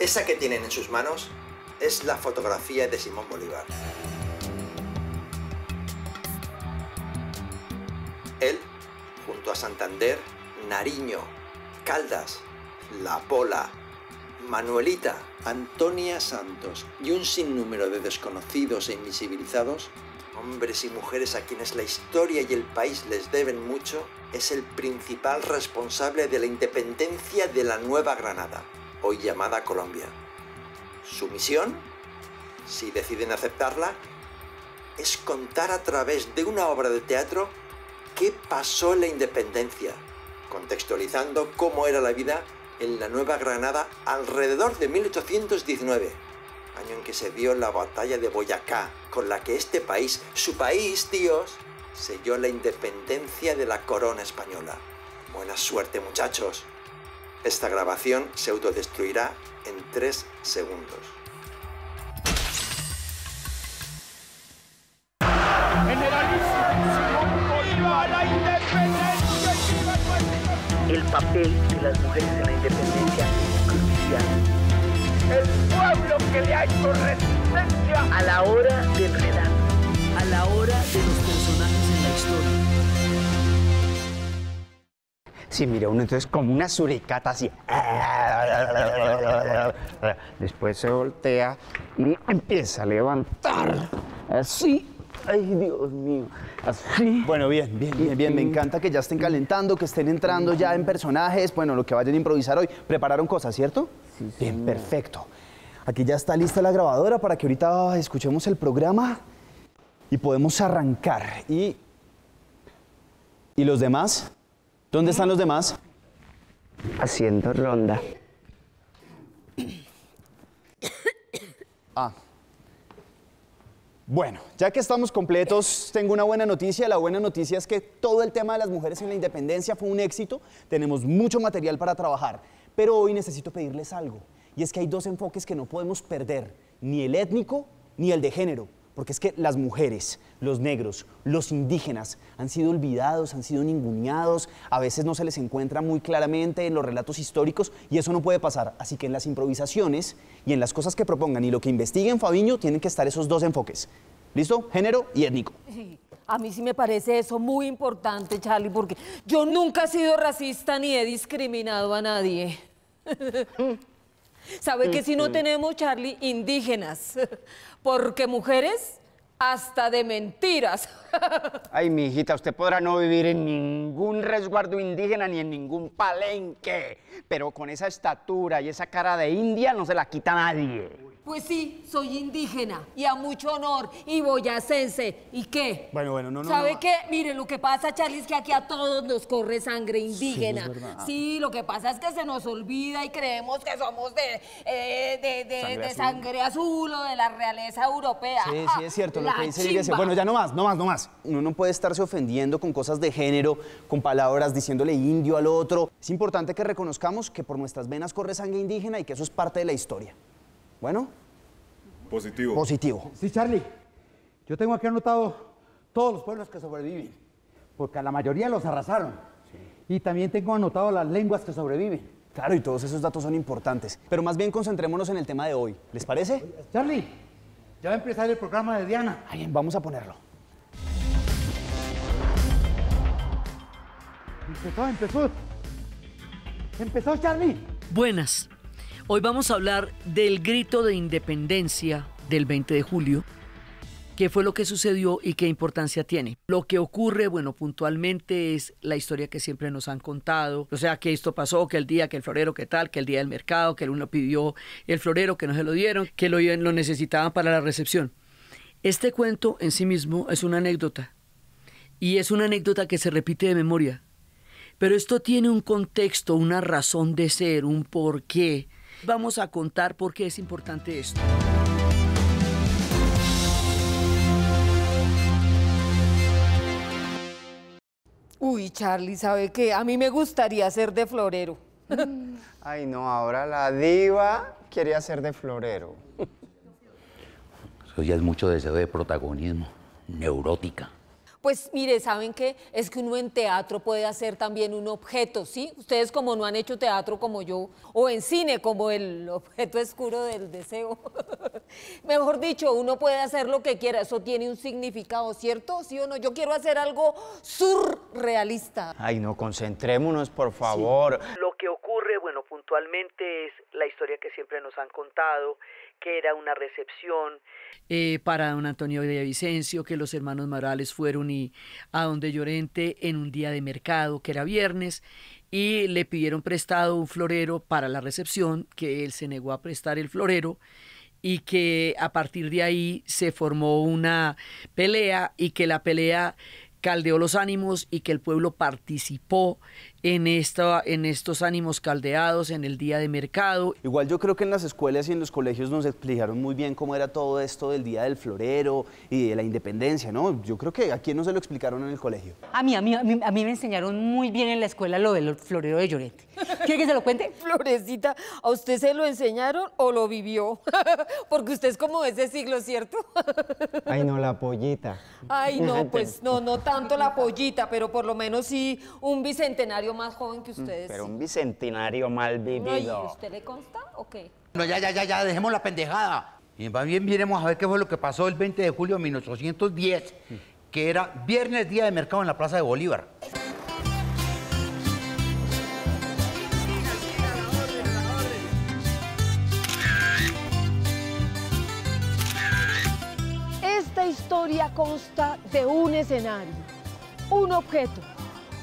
Esa que tienen en sus manos es la fotografía de Simón Bolívar. Él, junto a Santander, Nariño, Caldas, La Pola, Manuelita, Antonia Santos y un sinnúmero de desconocidos e invisibilizados, hombres y mujeres a quienes la historia y el país les deben mucho, es el principal responsable de la independencia de la Nueva Granada, hoy llamada Colombia. Su misión, si deciden aceptarla, es contar a través de una obra de teatro qué pasó en la independencia, contextualizando cómo era la vida en la Nueva Granada alrededor de 1819, año en que se dio la batalla de Boyacá, con la que este país, su país, tíos, selló la independencia de la corona española. Buena suerte, muchachos. Esta grabación se autodestruirá en 3 segundos. Generalísimo Simón Bolívar, la independencia. El papel de las mujeres en la independencia es crucial. El pueblo que le ha hecho resistencia A la hora del relato, a la hora de los personajes en la historia. Sí, mira, uno entonces como una suricata así. Después se voltea y empieza a levantar. Así. Ay, Dios mío. Así. Bueno, bien. Me encanta que ya estén calentando, que estén entrando ya en personajes. Bueno, lo que vayan a improvisar hoy. ¿Prepararon cosas, cierto? Sí, bien, señor. perfecto. Aquí ya está lista la grabadora para que ahorita escuchemos el programa y podemos arrancar. ¿Y los demás? ¿Dónde están los demás? Haciendo ronda. Bueno, ya que estamos completos, tengo una buena noticia. La buena noticia es que todo el tema de las mujeres en la independencia fue un éxito. Tenemos mucho material para trabajar, pero hoy necesito pedirles algo. Y es que hay 2 enfoques que no podemos perder, ni el étnico ni el de género. Porque es que las mujeres, los negros, los indígenas han sido olvidados, han sido ninguneados, a veces no se les encuentra muy claramente en los relatos históricos y eso no puede pasar. Así que en las improvisaciones y en las cosas que propongan y lo que investiguen Fabiño tienen que estar esos 2 enfoques. ¿Listo? Género y étnico. Sí, a mí sí me parece eso muy importante, Charlie, porque yo nunca he sido racista ni he discriminado a nadie. ¿Sabe que si no tenemos, Charlie, indígenas? Porque mujeres, hasta de mentiras. Ay, mijita, usted podrá no vivir en ningún resguardo indígena ni en ningún palenque, pero con esa estatura y esa cara de india no se la quita nadie. Pues sí, soy indígena y a mucho honor y boyacense. ¿Y qué? Bueno, no. ¿Sabe qué? Miren, lo que pasa, Charlie, es que aquí a todos nos corre sangre indígena. Sí, es verdad. Sí, lo que pasa es que se nos olvida y creemos que somos de sangre azul o de la realeza europea. Sí, es cierto lo La que dice la iglesia. chimba. Bueno, ya no más. Uno no puede estarse ofendiendo con cosas de género, con palabras diciéndole indio al otro. Es importante que reconozcamos que por nuestras venas corre sangre indígena y que eso es parte de la historia. Bueno. Positivo. Positivo. Sí, Charlie. Yo tengo aquí anotado todos los pueblos que sobreviven, porque a la mayoría los arrasaron. Sí. Y también tengo anotado las lenguas que sobreviven. Claro, y todos esos datos son importantes. Pero más bien concentrémonos en el tema de hoy. ¿Les parece? Charlie, ya va a empezar el programa de Diana. Bien, vamos a ponerlo. Empezó, Charlie. Buenas. Hoy vamos a hablar del grito de independencia del 20 de julio. ¿Qué fue lo que sucedió y qué importancia tiene? Lo que ocurre, bueno, puntualmente es la historia que siempre nos han contado. O sea, que esto pasó, que el día, que el florero, que tal, que el día del mercado, que uno pidió el florero, que no se lo dieron, que lo necesitaban para la recepción. Este cuento en sí mismo es una anécdota. Y es una anécdota que se repite de memoria. Pero esto tiene un contexto, una razón de ser, un porqué. Vamos a contar por qué es importante esto. Uy, Charlie, ¿sabe qué? A mí me gustaría ser de florero. Ay, no, ahora la diva quiere hacer de florero. Eso ya es mucho deseo de protagonismo, neurótica. Pues mire, ¿saben qué? Es que uno en teatro puede hacer también un objeto, ¿sí? Ustedes como no han hecho teatro como yo, o en cine como el objeto oscuro del deseo. Mejor dicho, uno puede hacer lo que quiera, eso tiene un significado, ¿cierto? ¿Sí o no? Yo quiero hacer algo surrealista. Ay, no, concentrémonos, por favor. Lo que ocurre, bueno, puntualmente es la historia que siempre nos han contado, que era una recepción para don Antonio de Vicencio, que los hermanos Morales fueron a donde Llorente en un día de mercado, que era viernes, y le pidieron prestado un florero para la recepción, que él se negó a prestar el florero, y que a partir de ahí se formó una pelea, y que la pelea caldeó los ánimos y que el pueblo participó en estos ánimos caldeados en el día de mercado. Igual yo creo que en las escuelas y en los colegios nos explicaron muy bien cómo era todo esto del Día del Florero y de la Independencia, ¿no? Yo creo que a quién no se lo explicaron en el colegio. A mí me enseñaron muy bien en la escuela lo del florero de Llorente. ¿Quiere que se lo cuente? Florecita, ¿a usted se lo enseñaron o lo vivió? Porque usted es como de ese siglo, ¿cierto? Ay, no, la pollita. Ay, no, pues no tanto la pollita, pero por lo menos sí un bicentenario más joven que ustedes. Pero un bicentenario mal vivido. No, ¿y usted le consta o qué? No, ya, dejemos la pendejada. Y más bien miremos a ver qué fue lo que pasó el 20 de julio de 1810, que era viernes, día de mercado en la Plaza de Bolívar. Esta historia consta de un escenario, un objeto,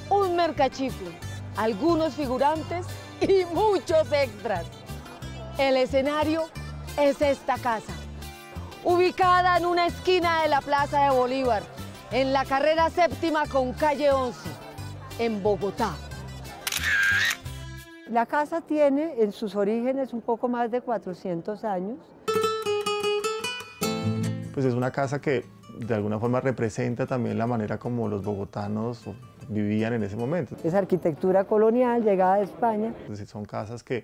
un mercachifle, algunos figurantes y muchos extras. El escenario es esta casa, ubicada en una esquina de la Plaza de Bolívar, en la carrera séptima con calle 11, en Bogotá. La casa tiene en sus orígenes un poco más de 400 años. Pues es una casa que de alguna forma representa también la manera como los bogotanos vivían en ese momento. Es arquitectura colonial, llegada de España. Es decir, son casas que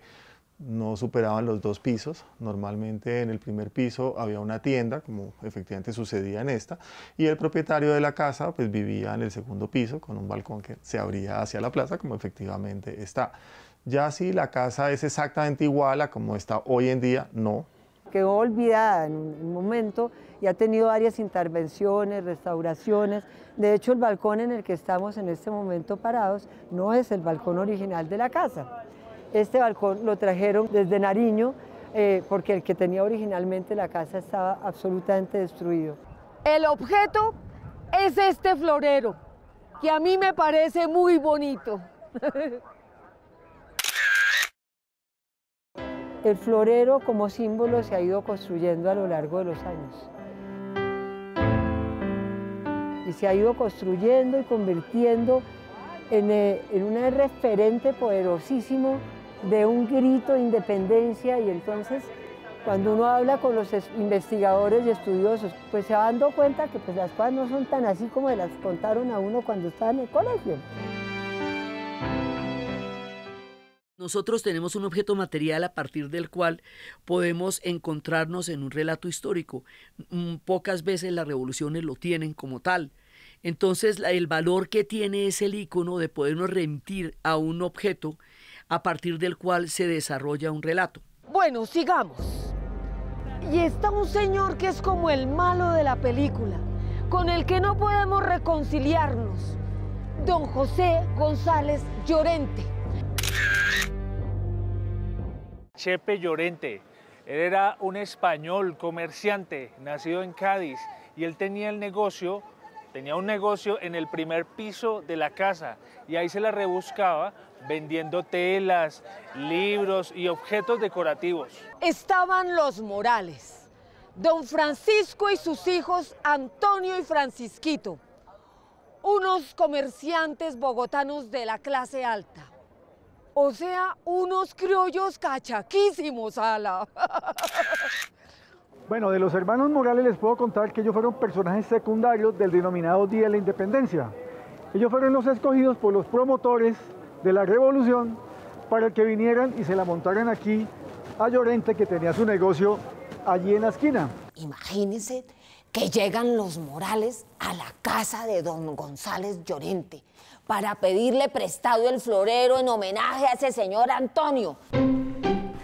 no superaban los 2 pisos. Normalmente en el primer piso había una tienda, como efectivamente sucedía en esta, y el propietario de la casa pues vivía en el segundo piso con un balcón que se abría hacia la plaza, como efectivamente está. Ya si la casa es exactamente igual a como está hoy en día, no. Quedó olvidada en un momento y ha tenido varias intervenciones, restauraciones. De hecho, el balcón en el que estamos en este momento parados no es el balcón original de la casa. Este balcón lo trajeron desde Nariño porque el que tenía originalmente la casa estaba absolutamente destruido. El objeto es este florero, que a mí me parece muy bonito. El florero como símbolo se ha ido construyendo a lo largo de los años. Y se ha ido construyendo y convirtiendo en un referente poderosísimo de un grito de independencia. Y entonces, cuando uno habla con los investigadores y estudiosos, pues se va dando cuenta que pues, las cosas no son tan así como las contaron a uno cuando estaba en el colegio. Nosotros tenemos un objeto material a partir del cual podemos encontrarnos en un relato histórico. Pocas veces las revoluciones lo tienen como tal. Entonces, el valor que tiene es el ícono de podernos remitir a un objeto a partir del cual se desarrolla un relato. Bueno, sigamos. Y está un señor que es como el malo de la película, con el que no podemos reconciliarnos. Don José González Llorente. Chepe Llorente. Él era un español comerciante nacido en Cádiz y él tenía un negocio en el primer piso de la casa y ahí se la rebuscaba vendiendo telas, libros y objetos decorativos. Estaban los Morales, don Francisco y sus hijos Antonio y Francisquito, unos comerciantes bogotanos de la clase alta. O sea, unos criollos cachaquísimos, ala. Bueno, de los hermanos Morales les puedo contar que ellos fueron personajes secundarios del denominado Día de la Independencia. Ellos fueron los escogidos por los promotores de la revolución para que vinieran y se la montaran aquí a Llorente, que tenía su negocio allí en la esquina. Imagínense que llegan los Morales a la casa de don González Llorente para pedirle prestado el florero en homenaje a ese señor Antonio.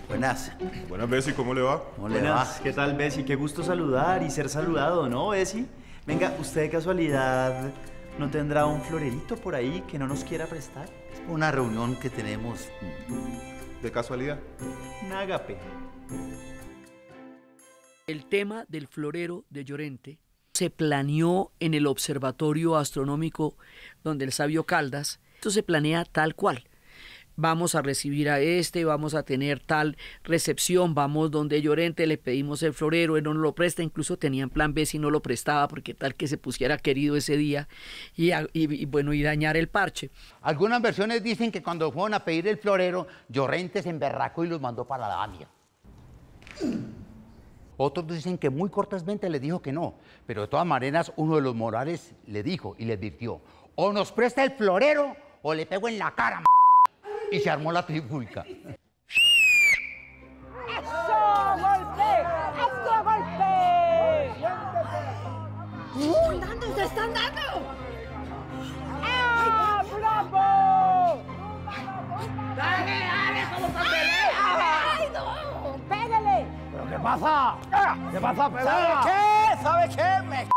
Buenas. Buenas, Bessie, ¿cómo le va? ¿Cómo le va? ¿Qué tal, Bessie? Qué gusto saludar y ser saludado, ¿no, Bessie? Venga, ¿usted de casualidad no tendrá un florerito por ahí que no nos quiera prestar? Una reunión que tenemos. ¿De casualidad? Un ágape. El tema del florero de Llorente se planeó en el Observatorio Astronómico donde el sabio Caldas. Esto se planea tal cual. Vamos a recibir a vamos a tener tal recepción, vamos donde Llorente, le pedimos el florero, él no nos lo presta, incluso tenían plan B si no lo prestaba, porque tal que se pusiera querido ese día y dañar el parche. Algunas versiones dicen que cuando fueron a pedir el florero, Llorente se emberracó y los mandó para la Damia. Otros dicen que muy cortésmente le dijo que no, pero de todas maneras uno de los Morales le dijo y le advirtió: o nos presta el florero o le pego en la cara, y se armó la trifulca. ¡Eso, golpe! ¡Eso, golpe! ¡Dando, se están dando! ¡Ah, bravo! ¡Dale, dale, como se pelea! ¡Ay, no! ¡Pégale! ¿Pero qué pasa? ¿Qué pasa, pelea? ¿Sabe qué? Me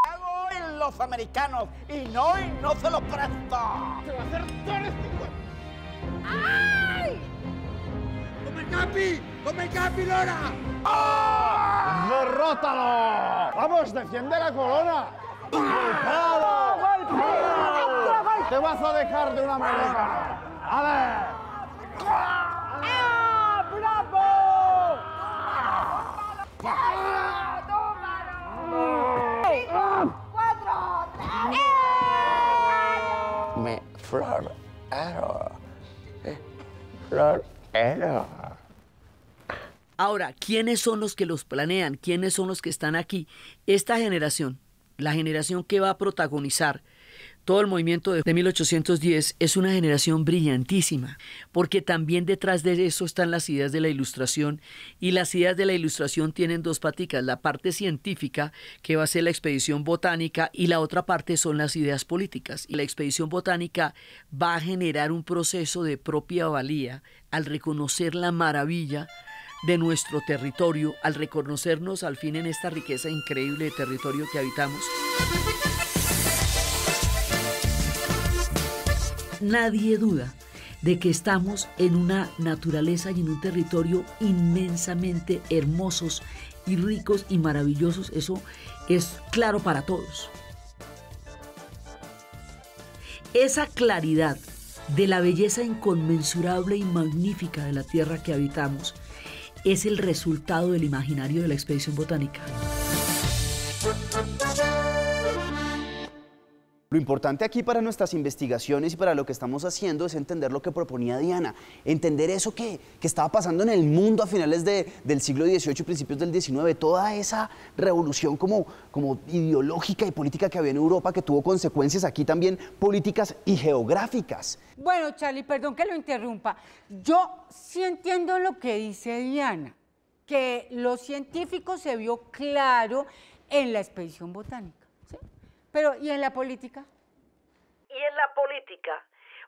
cago en los americanos y no se los presto. ¡Se va a hacer todo este... ¡Ay! ¡Come el capi, Lora! ¡Oh! ¡Derrótalo! ¡Vamos, defiende la corona! ¡Golpeado! ¡Golpeado! ¡Te vas a dejar de un americano! ¡A ver! ¡Ah! ¡Bravo! ¡4! Me florero. Ahora, ¿quiénes son los que los planean? ¿Quiénes son los que están aquí? Esta generación, la generación que va a protagonizar todo el movimiento de 1810, es una generación brillantísima, porque también detrás de eso están las ideas de la Ilustración, y las ideas de la Ilustración tienen dos paticas: la parte científica, que va a ser la expedición botánica, y la otra parte son las ideas políticas. Y la expedición botánica va a generar un proceso de propia valía al reconocer la maravilla de nuestro territorio, al reconocernos al fin en esta riqueza increíble de territorio que habitamos. Nadie duda de que estamos en una naturaleza y en un territorio inmensamente hermosos y ricos y maravillosos. Eso es claro para todos. Esa claridad de la belleza inconmensurable y magnífica de la tierra que habitamos es el resultado del imaginario de la expedición botánica. Lo importante aquí para nuestras investigaciones y para lo que estamos haciendo es entender lo que proponía Diana, entender eso que estaba pasando en el mundo a finales del siglo XVIII y principios del XIX, toda esa revolución como ideológica y política que había en Europa, que tuvo consecuencias aquí también políticas y geográficas. Bueno, Charlie, perdón que lo interrumpa. Yo sí entiendo lo que dice Diana, que lo científico se vio claro en la expedición botánica. Pero, ¿y en la política? Y en la política,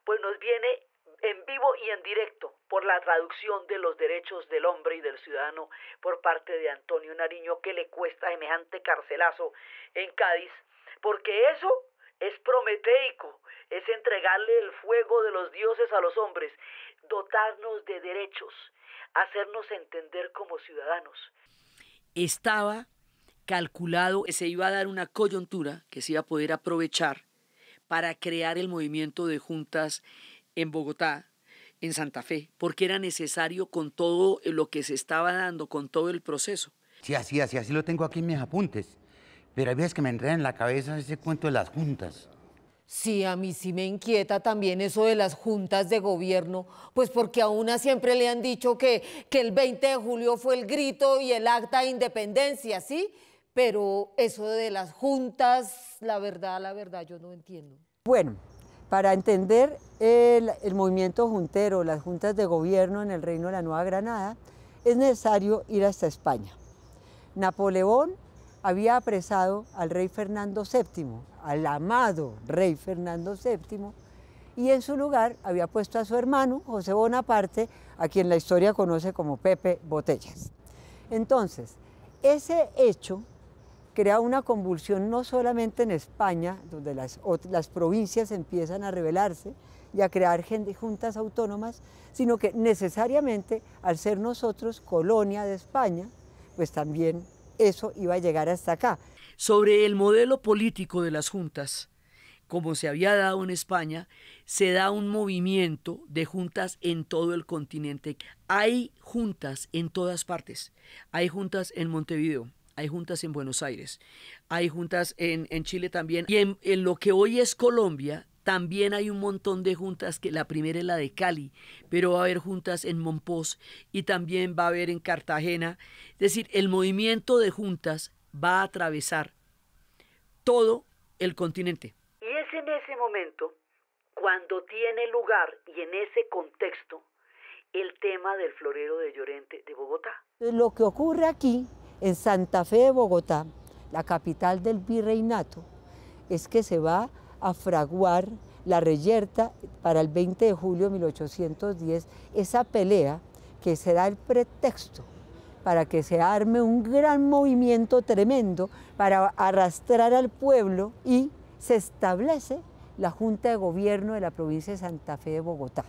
pues nos viene en vivo y en directo por la traducción de los derechos del hombre y del ciudadano por parte de Antonio Nariño, que le cuesta semejante carcelazo en Cádiz, porque eso es prometeico, es entregarle el fuego de los dioses a los hombres, dotarnos de derechos, hacernos entender como ciudadanos. Estaba calculado que se iba a dar una coyuntura que se iba a poder aprovechar para crear el movimiento de juntas en Bogotá, en Santa Fe, porque era necesario con todo lo que se estaba dando, con todo el proceso. Sí, así lo tengo aquí en mis apuntes. Pero hay veces que me enreda en la cabeza ese cuento de las juntas. Sí, a mí sí me inquieta también eso de las juntas de gobierno, pues porque a una siempre le han dicho que el 20 de julio fue el grito y el acta de independencia, ¿sí? Pero eso de las juntas, la verdad, yo no entiendo. Bueno, para entender el movimiento juntero, las juntas de gobierno en el Reino de la Nueva Granada, es necesario ir hasta España. Napoleón había apresado al rey Fernando VII, al amado rey Fernando VII, y en su lugar había puesto a su hermano, José Bonaparte, a quien la historia conoce como Pepe Botellas. Entonces, ese hecho crea una convulsión no solamente en España, donde las provincias empiezan a rebelarse y a crear juntas autónomas, sino que necesariamente, al ser nosotros colonia de España, pues también eso iba a llegar hasta acá. Sobre el modelo político de las juntas, como se había dado en España, se da un movimiento de juntas en todo el continente. Hay juntas en todas partes. Hay juntas en Montevideo, hay juntas en Buenos Aires, hay juntas en Chile también. Y en lo que hoy es Colombia, también hay un montón de juntas, que la primera es la de Cali, pero va a haber juntas en Monpós y también va a haber en Cartagena. Es decir, el movimiento de juntas va a atravesar todo el continente. Y es en ese momento, cuando tiene lugar y en ese contexto, el tema del florero de Llorente de Bogotá. Lo que ocurre aquí, en Santa Fe de Bogotá, la capital del virreinato, es que se va a fraguar la reyerta para el 20 de julio de 1810, esa pelea que será el pretexto para que se arme un gran movimiento tremendo para arrastrar al pueblo, y se establece la Junta de Gobierno de la provincia de Santa Fe de Bogotá.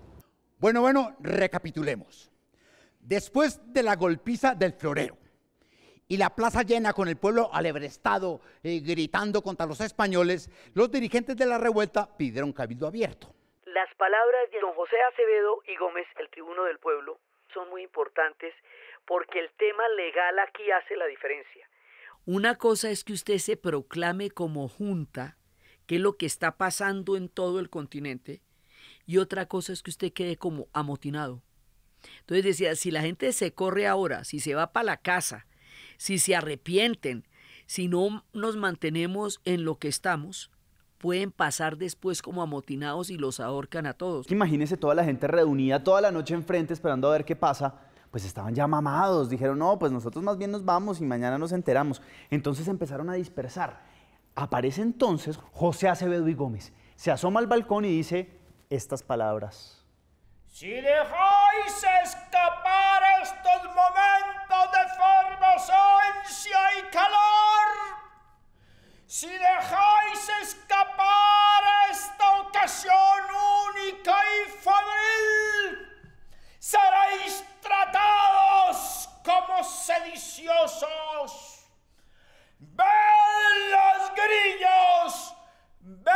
Bueno, recapitulemos. Después de la golpiza del florero y la plaza llena con el pueblo alebrestado, gritando contra los españoles, los dirigentes de la revuelta pidieron cabildo abierto. Las palabras de don José Acevedo y Gómez, el tribuno del pueblo, son muy importantes porque el tema legal aquí hace la diferencia. Una cosa es que usted se proclame como junta, que es lo que está pasando en todo el continente, y otra cosa es que usted quede como amotinado. Entonces decía, si la gente se corre ahora, si se va para la casa, si se arrepienten, si no nos mantenemos en lo que estamos, pueden pasar después como amotinados y los ahorcan a todos. Imagínense toda la gente reunida toda la noche enfrente esperando a ver qué pasa. Pues estaban ya mamados, dijeron, no, pues nosotros más bien nos vamos y mañana nos enteramos. Entonces empezaron a dispersar. Aparece entonces José Acevedo y Gómez, se asoma al balcón y dice estas palabras. Si dejáis escapar estos momentos de efervescencia y calor, si dejáis escapar esta ocasión única y febril, seréis tratados como sediciosos. ¡Ven los grillos! ¡Ven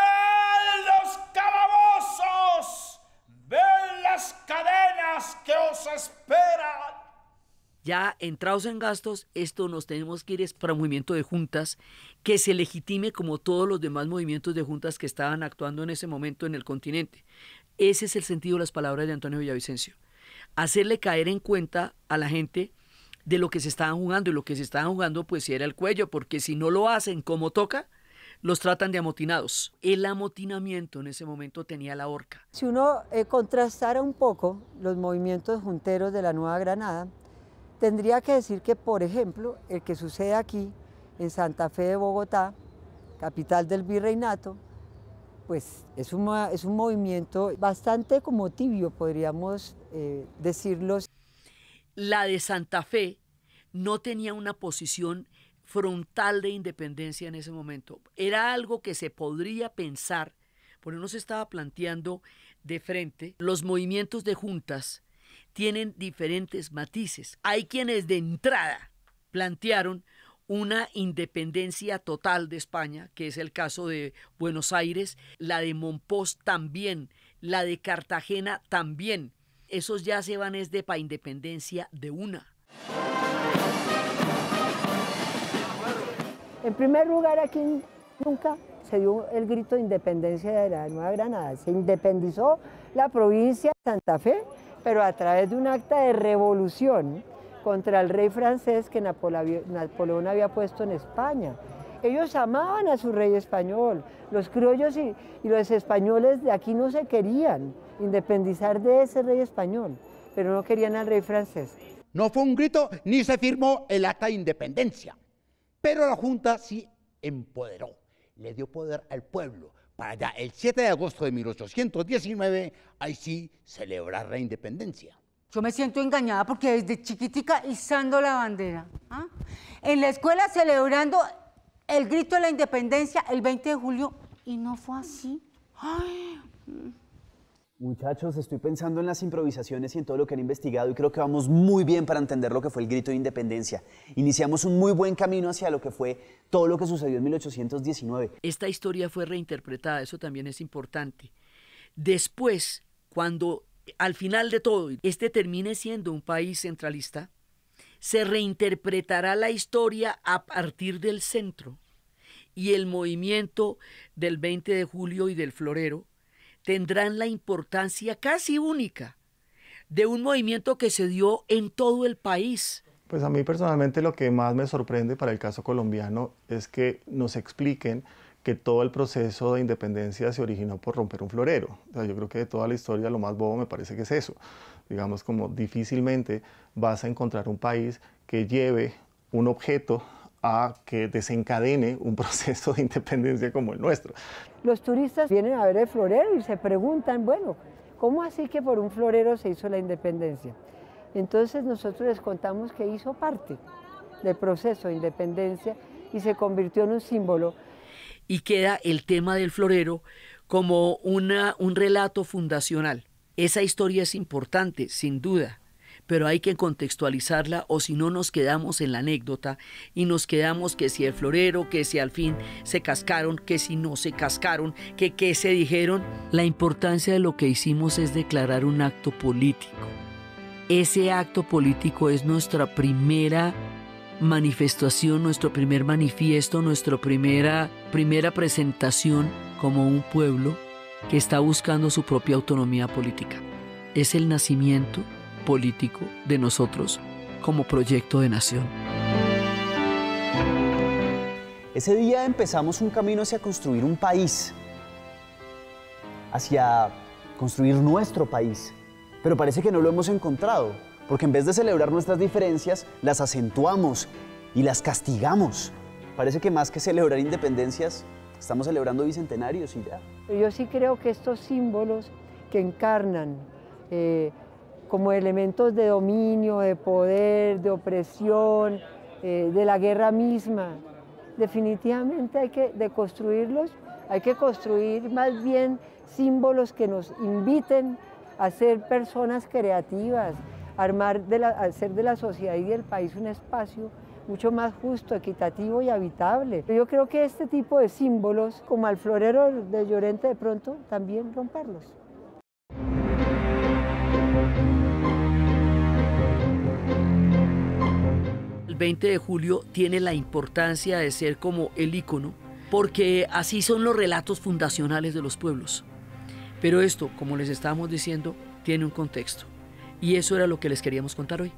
los calabozos! ¡Ven las cadenas que os esperan! Ya entrados en gastos, esto nos tenemos que ir para un movimiento de juntas que se legitime como todos los demás movimientos de juntas que estaban actuando en ese momento en el continente. Ese es el sentido de las palabras de Antonio Villavicencio. Hacerle caer en cuenta a la gente de lo que se estaban jugando, y lo que se estaban jugando pues era el cuello, porque si no lo hacen como toca, los tratan de amotinados. El amotinamiento en ese momento tenía la horca. Si uno contrastara un poco los movimientos junteros de la Nueva Granada, tendría que decir que, por ejemplo, el que sucede aquí en Santa Fe de Bogotá, capital del virreinato, pues es un movimiento bastante como tibio, podríamos decirlo. La de Santa Fe no tenía una posición frontal de independencia en ese momento. Era algo que se podría pensar, porque no se estaba planteando de frente. Los movimientos de juntas tienen diferentes matices. Hay quienes de entrada plantearon una independencia total de España, que es el caso de Buenos Aires, la de Monpós también, la de Cartagena también. Esos ya se van de para independencia de una. En primer lugar, aquí nunca se dio el grito de independencia de la Nueva Granada. Se independizó la provincia de Santa Fe, pero a través de un acta de revolución contra el rey francés que Napoleón había puesto en España. Ellos amaban a su rey español. Los criollos y los españoles de aquí no se querían independizar de ese rey español, pero no querían al rey francés. No fue un grito ni se firmó el acta de independencia. Pero la Junta sí empoderó, le dio poder al pueblo para ya el 7 de agosto de 1819, ahí sí celebrar la independencia. Yo me siento engañada porque desde chiquitica izando la bandera. ¿Ah? En la escuela celebrando el grito de la independencia el 20 de julio y no fue así. Ay. Muchachos, estoy pensando en las improvisaciones y en todo lo que han investigado y creo que vamos muy bien para entender lo que fue el grito de independencia. Iniciamos un muy buen camino hacia lo que fue todo lo que sucedió en 1819. Esta historia fue reinterpretada, eso también es importante. Después, cuando al final de todo este termine siendo un país centralista, se reinterpretará la historia a partir del centro y el movimiento del 20 de julio y del florero tendrán la importancia casi única de un movimiento que se dio en todo el país. Pues a mí personalmente lo que más me sorprende para el caso colombiano es que nos expliquen que todo el proceso de independencia se originó por romper un florero. O sea, yo creo que de toda la historia lo más bobo me parece que es eso. Digamos, como difícilmente vas a encontrar un país que lleve un objeto a que desencadene un proceso de independencia como el nuestro. Los turistas vienen a ver el florero y se preguntan, bueno, ¿cómo así que por un florero se hizo la independencia? Entonces nosotros les contamos que hizo parte del proceso de independencia y se convirtió en un símbolo. Y queda el tema del florero como un relato fundacional. Esa historia es importante, sin duda, pero hay que contextualizarla o si no nos quedamos en la anécdota y nos quedamos que si el florero, que si al fin se cascaron, que si no se cascaron, que se dijeron. La importancia de lo que hicimos es declarar un acto político. Ese acto político es nuestra primera manifestación, nuestro primer manifiesto, nuestra primera presentación como un pueblo que está buscando su propia autonomía política. Es el nacimiento político de nosotros como proyecto de nación. Ese día empezamos un camino hacia construir un país, hacia construir nuestro país, pero parece que no lo hemos encontrado, porque en vez de celebrar nuestras diferencias, las acentuamos y las castigamos. Parece que más que celebrar independencias, estamos celebrando bicentenarios y ya. Yo sí creo que estos símbolos que encarnan como elementos de dominio, de poder, de opresión, de la guerra misma, definitivamente hay que deconstruirlos, hay que construir más bien símbolos que nos inviten a ser personas creativas, hacer de la sociedad y del país un espacio mucho más justo, equitativo y habitable. Yo creo que este tipo de símbolos, como al florero de Llorente, de pronto también romperlos. El 20 de julio tiene la importancia de ser como el ícono, porque así son los relatos fundacionales de los pueblos. Pero esto, como les estábamos diciendo, tiene un contexto. Y eso era lo que les queríamos contar hoy.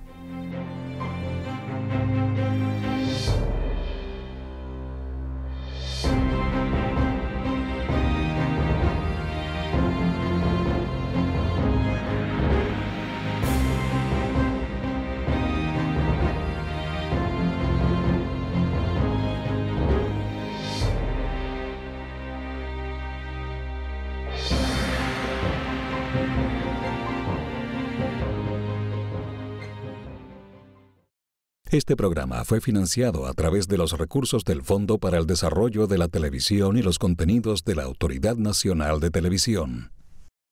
Este programa fue financiado a través de los recursos del Fondo para el Desarrollo de la Televisión y los Contenidos de la Autoridad Nacional de Televisión.